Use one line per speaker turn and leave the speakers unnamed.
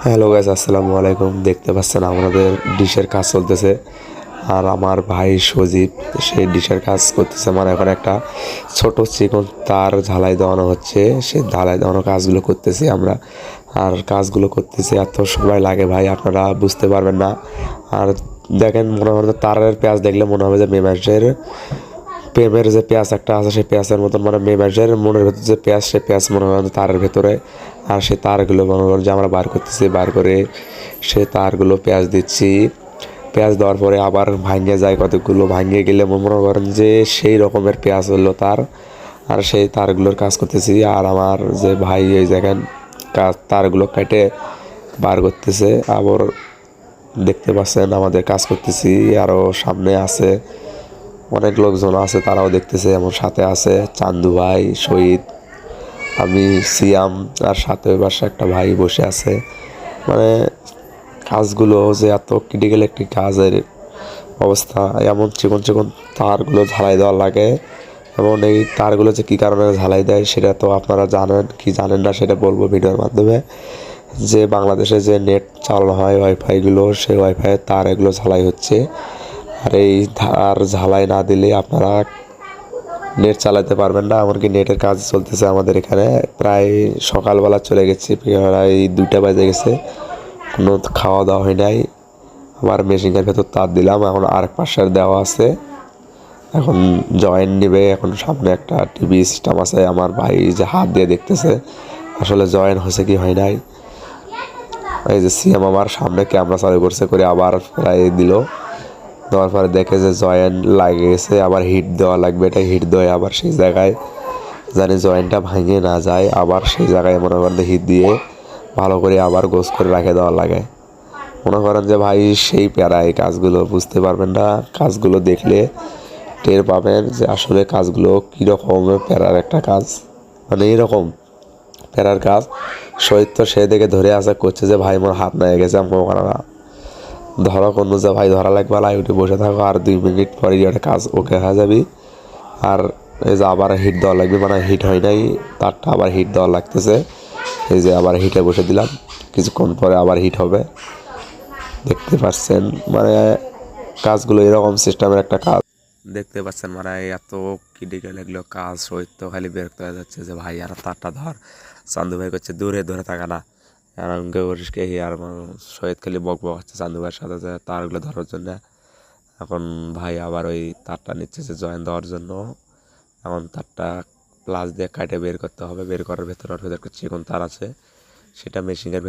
Hello guys, আসসালামু আলাইকুম। দেখতে পাচ্ছেন আমাদের ডিশের কাজ চলতেছে, আর আমার ভাই সজীব সেই ডিশের কাজ করতেছে। মানে এখন একটা ছোট চিকন তার ঝালাই দেওয়ানো হচ্ছে, সেই ঝালাই দেওয়ানো কাজগুলো করতেছি আমরা। আর কাজগুলো করতেছি এত সময় লাগে ভাই, আপনারা বুঝতে পারবেন না। আর দেখেন, মনে হয় তারের পেঁয়াজ দেখলে মনে হবে যে প্রেমের যে পেঁয়াজ একটা আছে, সেই পেঁয়াজের মতন, মানে মেমাজের মনের ভেতর যে পেঁয়াজ, সেই পেঁয়াজ মনে হয় তারের ভেতরে। আর সেই তারগুলো মনে করেন যে আমরা বার করতেছি, বার করে সেই তারগুলো পেঁয়াজ দিচ্ছি। পেঁয়াজ দেওয়ার পরে আবার ভাঙে যায়, কতগুলো ভাঙে গেলে মনে করেন যে সেই রকমের পেঁয়াজ হলো তার। আর সেই তারগুলোর কাজ করতেছি। আর আমার যে ভাই, এই দেখেন তারগুলো কেটে বার করতেছে। আবার দেখতে পাচ্ছেন আমাদের কাজ করতেছি, আরও সামনে আছে অনেক লোকজন আছে, তারাও দেখতেছে। আমার সাথে আছে চান্দু ভাই, শহীদ, আমি, সিয়াম, আর সাথে ওই পাশে একটা ভাই বসে আছে। মানে কাজগুলো যে এত ক্রিটিক্যাল একটি কাজের অবস্থা, এমন চিকন চিকন তারগুলো ঝালাই দেওয়া লাগে। এবং এই তারগুলো যে কী কারণে ঝালাই দেয় সেটা তো আপনারা জানেন কি জানেন না সেটা বলবো ভিডিওর মাধ্যমে। যে বাংলাদেশে যে নেট চালানো হয় ওয়াইফাইগুলো, সেই ওয়াইফাইয়ের তার এগুলো ঝালাই হচ্ছে। আর এই তার ঝালাই না দিলে আপনারা নেট চালাতে পারবেন না। এমনকি নেটের কাজ চলতেছে আমাদের এখানে, প্রায় সকালবেলা চলে গেছি, প্রায় 2টা বাজে গেছে, কোনো খাওয়া দাওয়া হয় নাই। আবার মেশিনের ভেতর তার দিলাম, এখন আরেক পাশের দেওয়া আছে, এখন জয়েন্ট নিবে। এখন সামনে একটা টিভি সিস্টেম আছে, আমার ভাই যে হাত দিয়ে দেখতেছে আসলে জয়েন হয়েছে কি হয় নাই। এই যে সিএম আমার সামনে ক্যামেরা চালু করছে, করে আবার প্রায় দিল, দেওয়ার পরে দেখে যে জয়েন্ট লাগে গেছে, আবার হিট দেওয়া লাগবে। এটা হিট দেওয়া আবার সেই জায়গায় জানি জয়েন্টটা ভাঙে না যায়, আবার সেই জায়গায় মনে করেন হিট দিয়ে ভালো করে আবার গোছ করে রাখে দেওয়া লাগে। মনে করেন যে ভাই সেই প্যারা, এই কাজগুলো বুঝতে পারবেন না, কাজগুলো দেখলে টের পাবেন যে আসলে কাজগুলো কীরকম প্যারার একটা কাজ। মানে এইরকম প্যারার কাজ শহীদ তো সে দেখে ধরে আসা করছে যে ভাই মোর হাত নিয়ে গেছে, আমাকে না ধরা কোনো যে ভাই ধরা লাগবে, লাইটে বসে থাকো, আর 2 মিনিট পরে একটা কাজ ওকে হয়ে যাবি। আর এই যে আবার হিট দেওয়া লাগবে, মানে হিট হয় নাই তারটা, আবার হিট দেওয়া লাগতেছে। এই যে আবার হিটে বসে দিলাম, কিছুক্ষণ পরে আবার হিট হবে। দেখতে পাচ্ছেন মানে কাজগুলো এরকম সিস্টেমের একটা কাজ দেখতে পাচ্ছেন। মানে এত ক্রিটিক্যাল এগুলো কাজ, শহীদ তো খালি বিরক্ত হয়ে যাচ্ছে যে ভাই আর তারটা ধর। চান্দু ভাই করছে দূরে ধরে থাকা না, আর আর শহীদ খালি বক বক হচ্ছে চান্দু ভাইয়ের সাথে যে তারগুলো ধরার জন্য। এখন ভাই আবার ওই তারটা নিচ্ছে যে জয়েন দেওয়ার জন্য। এখন তারটা প্লাস দিয়ে কাটে বের করতে হবে, বের করার ভেতরে একটা চিকন তার আছে, সেটা মেশিনের ভেতর